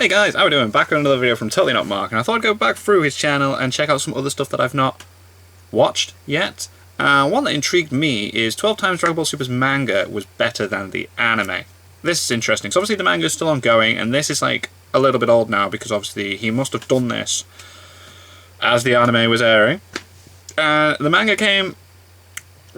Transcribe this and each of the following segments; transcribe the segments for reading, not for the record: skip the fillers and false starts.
Hey guys, how are we doing? Back with another video from Totally Not Mark, and I thought I'd go back through his channel and check out some other stuff that I've not watched yet. One that intrigued me is 12 times Dragon Ball Super's manga was better than the anime. This is interesting. So obviously the manga is still ongoing, and this is like a little bit old now because obviously he must have done this as the anime was airing. The manga came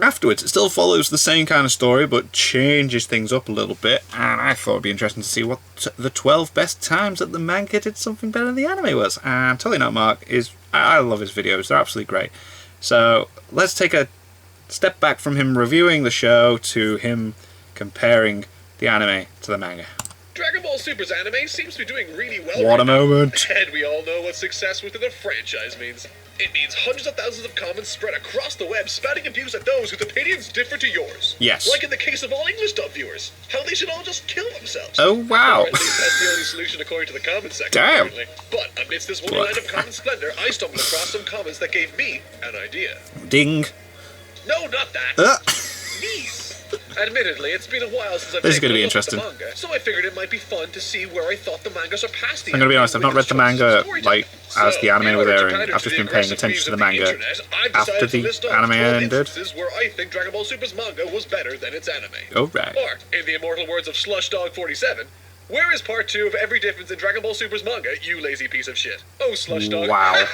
afterwards. It still follows the same kind of story, but changes things up a little bit, and I thought it'd be interesting to see what the 12 best times that the manga did something better than the anime was. And Totally Not Mark is... I love his videos, they're absolutely great. So let's take a step back from him reviewing the show to him comparing the anime to the manga. Dragon Ball Super's anime seems to be doing really well. What a moment. And we all know what success within a franchise means. It means hundreds of thousands of comments spread across the web spouting abuse at those whose opinions differ to yours. Yes. Like in the case of all English dub viewers. How they should all just kill themselves. Oh, wow. Or at least that's the only solution according to the comment section. Damn. Apparently. But amidst this wonderland of comment splendor, I stumbled across some comments that gave me an idea. Ding. No, not that. These. Admittedly, it's been a while since I've This is taken going to be a look at interesting. the manga, so I figured it might be fun to see where I thought the manga surpassed the I'm going to be honest, I've not read the manga like as the anime was airing. I've I've just been paying attention to the manga after the anime ended. Where I think Dragon Ball Super's manga was better than its anime. Alright. Or, in the immortal words of Slushdog47, where is part 2 of every difference in Dragon Ball Super's manga, you lazy piece of shit? Oh, Slushdog. Wow.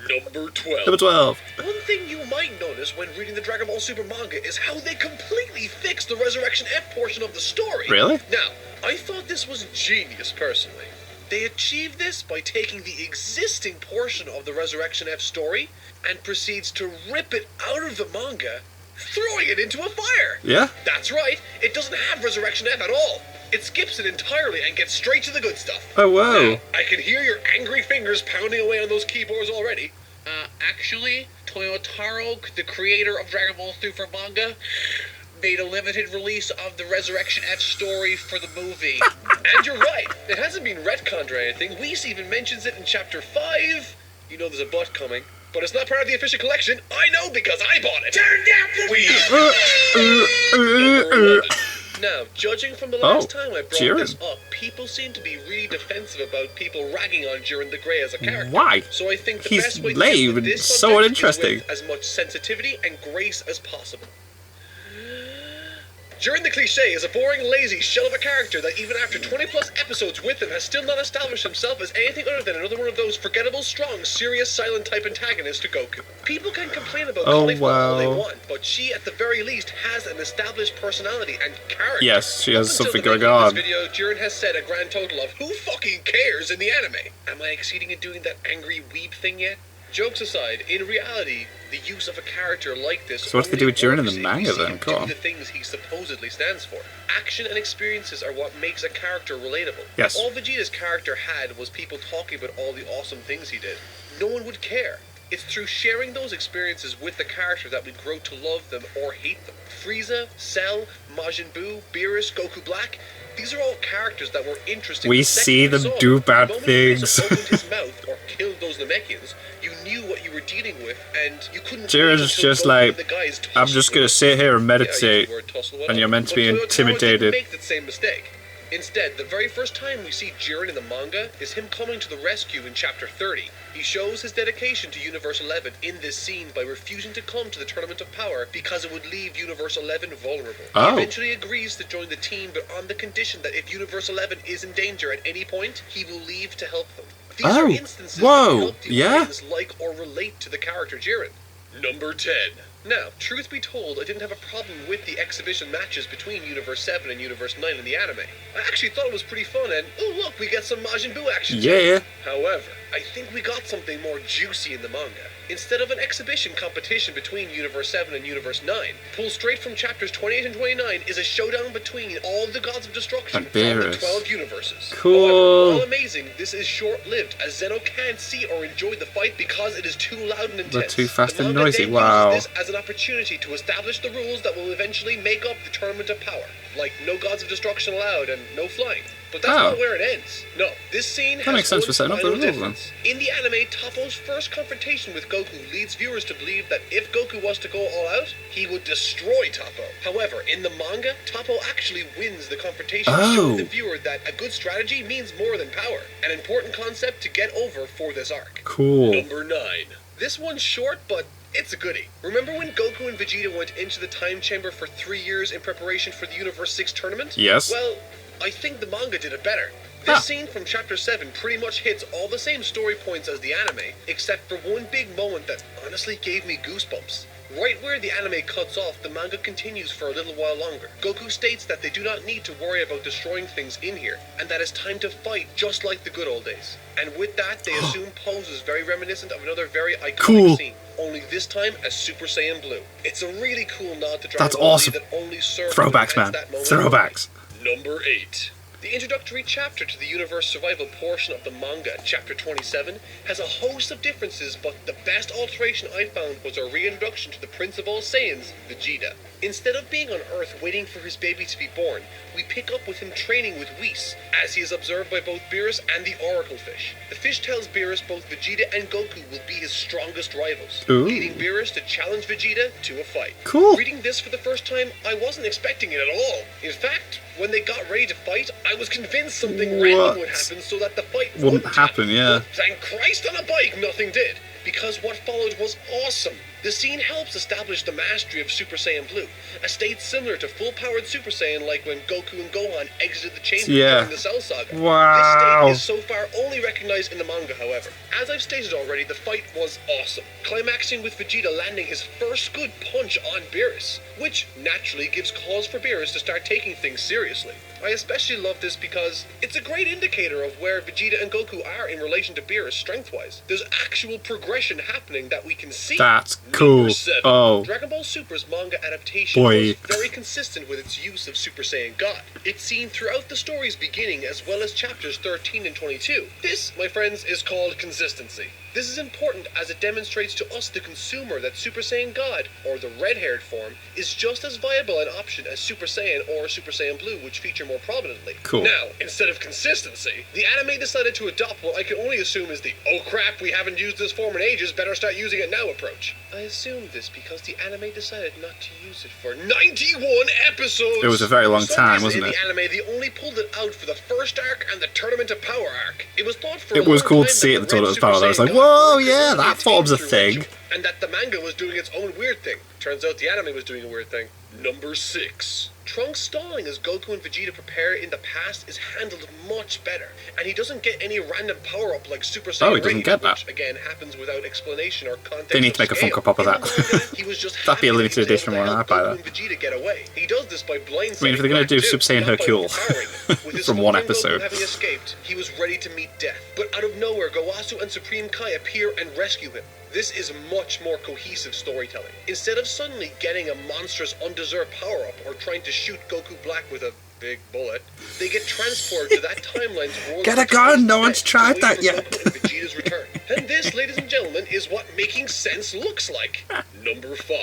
Number 12. Number 12. One thing you might notice when reading the Dragon Ball Super manga is how they completely fixed the Resurrection F portion of the story. Really? Now, I thought this was genius, personally. They achieved this by taking the existing portion of the Resurrection F story and proceeds to rip it out of the manga, throwing it into a fire. Yeah? That's right, it doesn't have Resurrection F at all. It skips it entirely and gets straight to the good stuff. Oh, whoa. Now, I can hear your angry fingers pounding away on those keyboards already. Actually, Toyotaro, the creator of Dragon Ball Super manga, made a limited release of the Resurrection F story for the movie. And you're right, it hasn't been retconned or anything. Whis even mentions it in Chapter 5. You know there's a but coming. But it's not part of the official collection. I know because I bought it. Turn down the Whis. Now, judging from the last time I brought this up, people seem to be really defensive about people ragging on Jiren the Grey as a character. Why? So I think the He's best way to lame deal with and this so subject uninteresting. is with as much sensitivity and grace as possible. Jiren the Cliché is a boring, lazy shell of a character that even after 20 plus episodes with him has still not established himself as anything other than another one of those forgettable, strong, serious, silent type antagonists to Goku. People can complain about Cauliflower all they want, but she at the very least has an established personality and character. Yes, she has something going In on. this video, Jiren has said a grand total of who fucking cares in the anime? Am I exceeding in doing that angry weeb thing yet? Jokes aside, in reality, the use of a character like this... So what do they do with Jiren in the manga then? Come on. The things he supposedly stands for. Action and experiences are what makes a character relatable. Yes. If all Vegeta's character had was people talking about all the awesome things he did, no one would care. It's through sharing those experiences with the character that we grow to love them or hate them. Frieza, Cell, Majin Buu, Beerus, Goku Black... These are all characters that were interesting. We see them do bad things. opened his mouth or killed those Namekians, you knew what you were dealing with, and you couldn't. Jiren's just like, I'm just gonna sit here and meditate, and you're meant to be intimidated. Make that same mistake. Instead, the very first time we see Jiren in the manga is him coming to the rescue in Chapter 30. He shows his dedication to Universe 11 in this scene by refusing to come to the Tournament of Power because it would leave Universe 11 vulnerable. Oh. He eventually agrees to join the team, but on the condition that if Universe 11 is in danger at any point, he will leave to help them. These are instances that help the audience like or relate to the character Jiren. Number 10. Now, truth be told, I didn't have a problem with the exhibition matches between Universe 7 and Universe 9 in the anime. I actually thought it was pretty fun, and oh look, we get some Majin Buu action too. However, I think we got something more juicy in the manga. Instead of an exhibition competition between Universe 7 and Universe 9, pulled straight from chapters 28 and 29 is a showdown between all the gods of destruction from the 12 universes. Cool. However, while amazing, this is short-lived, as Zeno can't see or enjoy the fight because it is too loud and intense. They're too fast and manga noisy, then wow. uses this as an opportunity to establish the rules that will eventually make up the Tournament of Power, like no gods of destruction allowed and no flying. But that's not where it ends. No, this scene has makes sense for setting up the rules, then. In the anime, Toppo's first confrontation with Goku leads viewers to believe that if Goku was to go all out, he would destroy Toppo. However, in the manga, Toppo actually wins the confrontation, showing the viewer that a good strategy means more than power. An important concept to get over for this arc. Cool. Number 9. This one's short, but it's a goodie. Remember when Goku and Vegeta went into the time chamber for 3 years in preparation for the Universe 6 tournament? Yes. Well, I think the manga did it better. This scene from Chapter 7 pretty much hits all the same story points as the anime, except for one big moment that honestly gave me goosebumps. Right where the anime cuts off, the manga continues for a little while longer. Goku states that they do not need to worry about destroying things in here, and that it's time to fight just like the good old days. And with that, they assume poses very reminiscent of another very iconic scene. Only this time as Super Saiyan Blue. It's a really cool nod to Dragon Ball Z that only serves Throwbacks, man. Throwbacks. Number 8. The introductory chapter to the universe survival portion of the manga, Chapter 27, has a host of differences, but the best alteration I found was a reintroduction to the Prince of all Saiyans, Vegeta. Instead of being on Earth waiting for his baby to be born, we pick up with him training with Whis, as he is observed by both Beerus and the Oracle Fish. The fish tells Beerus both Vegeta and Goku will be his strongest rivals, leading Beerus to challenge Vegeta to a fight. Cool. Reading this for the first time, I wasn't expecting it at all. In fact, when they got ready to fight, I was convinced something random would happen so that the fight wouldn't happen. Yeah. But thank Christ on a bike, nothing did. Because what followed was awesome. The scene helps establish the mastery of Super Saiyan Blue, a state similar to full-powered Super Saiyan like when Goku and Gohan exited the chamber during the Cell Saga. Wow. This state is so far only recognized in the manga, however. As I've stated already, the fight was awesome, climaxing with Vegeta landing his first good punch on Beerus, which naturally gives cause for Beerus to start taking things seriously. I especially love this because it's a great indicator of where Vegeta and Goku are in relation to Beerus strength-wise. There's actual progression happening that we can see. That's cool. Dragon Ball Super's manga adaptation was very consistent with its use of Super Saiyan God. It's seen throughout the story's beginning as well as chapters 13 and 22. This, my friends, is called consistency. This is important as it demonstrates to us, the consumer, that Super Saiyan God, or the red-haired form, is just as viable an option as Super Saiyan or Super Saiyan Blue, which feature more prominently. Cool. Now, instead of consistency, the anime decided to adopt what I can only assume is the "oh crap, we haven't used this form in ages, better start using it now" approach. I assume this because the anime decided not to use it for 91 episodes! It was a very long time, wasn't it? In the anime, they only pulled it out for the first arc and the Tournament of Power arc. It was thought for It was cool to see it at the Tournament of Power. I was like, whoa, yeah, that form's a thing. And that the manga was doing its own weird thing. Turns out the anime was doing a weird thing. Number 6. Trunks stalling as Goku and Vegeta prepare in the past is handled much better, and he doesn't get any random power-up like Super Saiyan he doesn't get that. which again happens without explanation or context. They need to make a Funko Pop of that. He was just That'd be a limited edition one, I'd buy that. Vegeta get away. He does this by blindsiding. I mean, if they're going to do Super Saiyan Hercule from one episode. Having escaped, he was ready to meet death, but out of nowhere, Gowasu and Supreme Kai appear and rescue him. This is much more cohesive storytelling. Instead of suddenly getting a monstrous undeserved power-up or trying to shoot Goku Black with a big bullet, they get transported to that timeline's world. Get a gun! No one's tried that yet. And Vegeta's return. And this, ladies and gentlemen, is what making sense looks like. Number 5.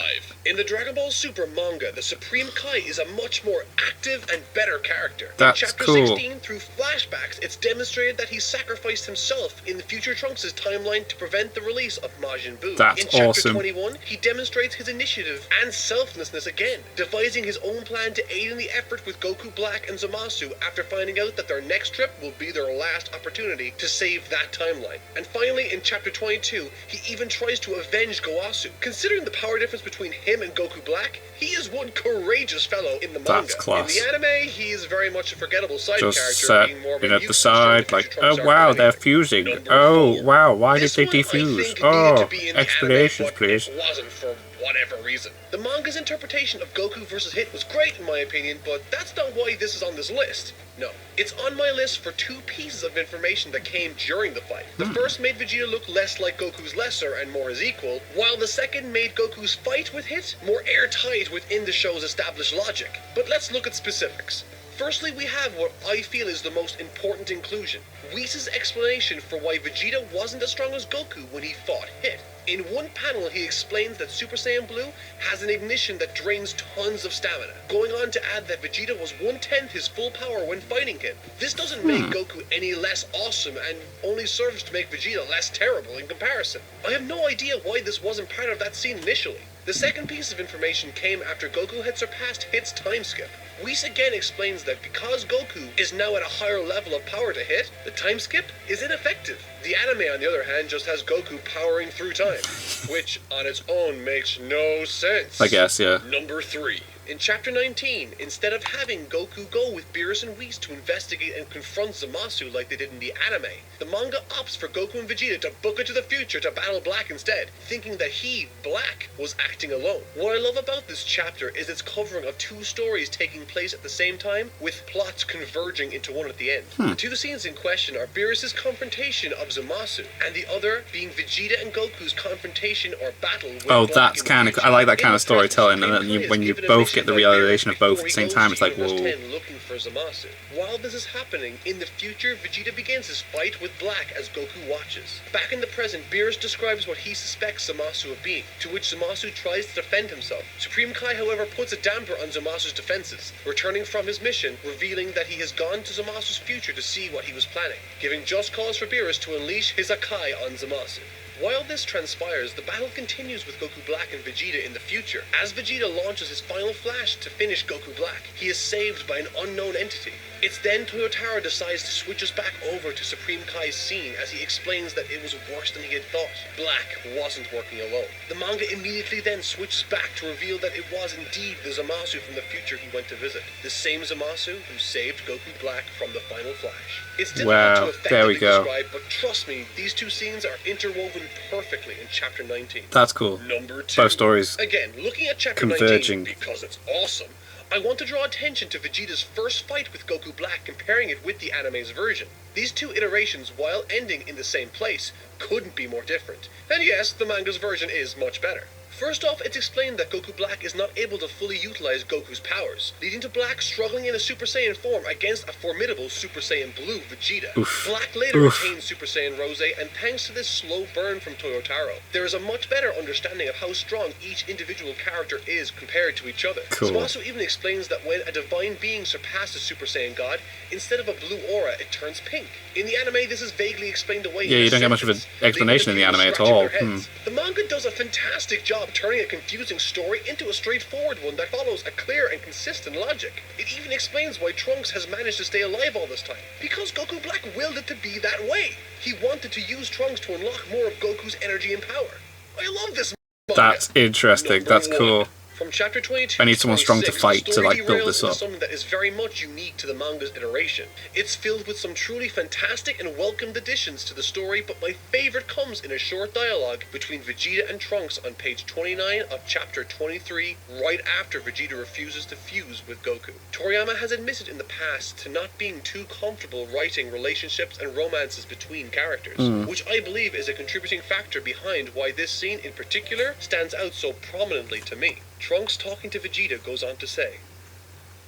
In the Dragon Ball Super manga, the Supreme Kai is a much more active and better character. That's in Chapter cool. 16, through flashbacks, it's demonstrated that he sacrificed himself in the future Trunks' timeline to prevent the release of Majin Buu. That's in Chapter awesome. 21, he demonstrates his initiative and selflessness again, devising his own plan to aid in the effort with Goku Black and Zamasu after finding out that their next trip will be their last opportunity to save that timeline. And finally, in Chapter 22, he even tries to avenge Gowasu. Considering the power difference between him and Goku Black, he is one courageous fellow in the manga. That's class. In the anime, he is very much a forgettable side Just character, being more of a at the useless side, joke like, that Trunks oh are wow, fighting. they're fusing. Number Oh 4. wow, why did This they one, I defuse? think, needed Oh, to be in the explanations, anime, but please. It wasn't for whatever reason. The manga's interpretation of Goku vs. Hit was great in my opinion, but that's not why this is on this list. No, it's on my list for 2 pieces of information that came during the fight. The first made Vegeta look less like Goku's lesser and more his equal, while the second made Goku's fight with Hit more airtight within the show's established logic. But let's look at specifics. Firstly, we have what I feel is the most important inclusion, Whis' explanation for why Vegeta wasn't as strong as Goku when he fought Hit. In one panel, he explains that Super Saiyan Blue has an ignition that drains tons of stamina, going on to add that Vegeta was 1/10 his full power when fighting him. This doesn't make Goku any less awesome and only serves to make Vegeta less terrible in comparison. I have no idea why this wasn't part of that scene initially. The second piece of information came after Goku had surpassed Hit's time skip. Whis again explains that because Goku is now at a higher level of power to Hit, the time skip is ineffective. The anime, on the other hand, just has Goku powering through time, which on its own makes no sense. I guess, yeah. Number 3. In Chapter 19, instead of having Goku go with Beerus and Whis to investigate and confront Zamasu like they did in the anime, the manga opts for Goku and Vegeta to book it to the future to battle Black instead, thinking that he, Black, was acting alone. What I love about this chapter is its covering of two stories taking place at the same time, with plots converging into one at the end. The two scenes in question are Beerus' confrontation of Zamasu, and the other being Vegeta and Goku's confrontation or battle with Oh, Black that's in the kind of... future. I like that In kind the of storytelling, present, and then Supreme when Kai you is given a both mission get the by realization of both before at the he same goes time, to it's like, Universe whoa. 10 looking for Zamasu. While this is happening, in the future, Vegeta begins his fight with Black as Goku watches. Back in the present, Beerus describes what he suspects Zamasu of being, to which Zamasu tries to defend himself. Supreme Kai, however, puts a damper on Zamasu's defenses, returning from his mission, revealing that he has gone to Zamasu's future to see what he was planning, giving just cause for Beerus to unleash his Akai on Zamasu. While this transpires, the battle continues with Goku Black and Vegeta in the future. As Vegeta launches his final flash to finish Goku Black, he is saved by an unknown entity. It's then Toyotaro decides to switch us back over to Supreme Kai's scene as he explains that it was worse than he had thought. Black wasn't working alone. The manga immediately then switches back to reveal that it was indeed the Zamasu from the future he went to visit. The same Zamasu who saved Goku Black from the final flash. It's difficult to there we effectively go. describe, but trust me, these two scenes are interwoven perfectly in Chapter 19. That's cool. Number 2. Both stories Again, looking at Chapter converging. 19, because it's awesome, I want to draw attention to Vegeta's first fight with Goku Black, comparing it with the anime's version. These two iterations, while ending in the same place, couldn't be more different. And yes, the manga's version is much better. First off, it's explained that Goku Black is not able to fully utilize Goku's powers, leading to Black struggling in a Super Saiyan form against a formidable Super Saiyan Blue Vegeta. Black later retains Super Saiyan Rose, and thanks to this slow burn from Toyotaro, there is a much better understanding of how strong each individual character is compared to each other. Cool. Zamasu even explains that when a divine being surpasses Super Saiyan God, instead of a blue aura, it turns pink. In the anime, this is vaguely explained away. Yeah, you don't get much of an explanation in the anime at all. The manga does a fantastic job turning a confusing story into a straightforward one that follows a clear and consistent logic. It even explains why Trunks has managed to stay alive all this time. Because Goku Black willed it to be that way. He wanted to use Trunks to unlock more of Goku's energy and power. I love this manga. That's interesting. That's cool. From Chapter 22 I need someone strong to 26, fight the to story like build derails this into up. something that is very much unique to the manga's iteration. It's filled with some truly fantastic and welcomed additions to the story, but my favorite comes in a short dialogue between Vegeta and Trunks on page 29 of Chapter 23, right after Vegeta refuses to fuse with Goku. Toriyama has admitted in the past to not being too comfortable writing relationships and romances between characters, which I believe is a contributing factor behind why this scene in particular stands out so prominently to me. Trunks talking to Vegeta goes on to say,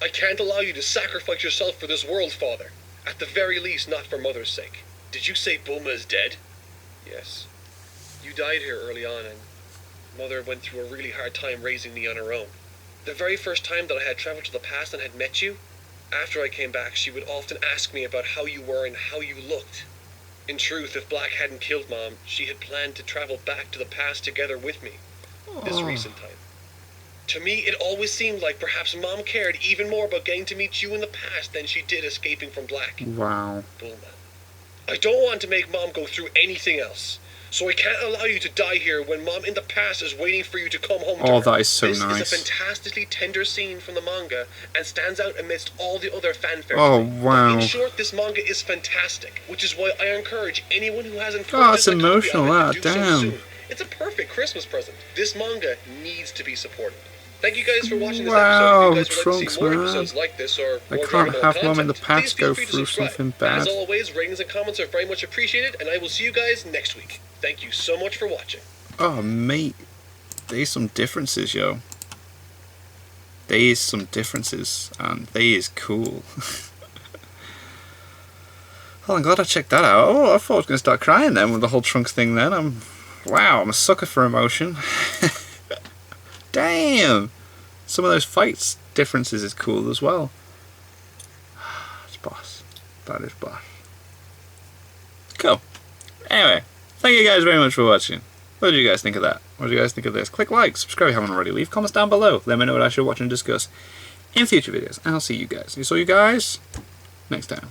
"I can't allow you to sacrifice yourself for this world, Father. At the very least, not for Mother's sake. Did you say Bulma is dead?" "Yes. You died here early on, and Mother went through a really hard time raising me on her own. The very first time that I had traveled to the past and had met you, after I came back, she would often ask me about how you were and how you looked. In truth, if Black hadn't killed Mom, she had planned to travel back to the past together with me this recent time. To me, it always seemed like perhaps Mom cared even more about getting to meet you in the past than she did escaping from Black. Wow. Bulma. I don't want to make Mom go through anything else, so I can't allow you to die here when Mom in the past is waiting for you to come home to her." That is so this nice. This is a fantastically tender scene from the manga and stands out amidst all the other fanfare. Oh, to me. wow. In short, this manga is fantastic, which is why I encourage anyone who hasn't Oh, it's purchased a copy of emotional, it that, to do so damn. soon. It's a perfect Christmas present. This manga needs to be supported. Thank you guys for watching this Wow, episode. If you guys would like to Trunks, see more man. episodes like this or I more can't Dragon Ball have Mom in the content, past please feel go free to through subscribe. something bad. As always, ratings and comments are very much appreciated, and I will see you guys next week. Thank you so much for watching. Oh, mate. There's some differences, yo. There's some differences, and they is cool. Oh, I'm glad I checked that out. Oh, I thought I was going to start crying then with the whole Trunks thing then. I'm Wow, I'm a sucker for emotion. Damn! Some of those fights differences is cool as well. It's boss. That is boss. Cool. Anyway, thank you guys very much for watching. What did you guys think of that? What did you guys think of this? Click like, subscribe if you haven't already. Leave comments down below. Let me know what I should watch and discuss in future videos. And I'll see you guys. You saw you guys next time.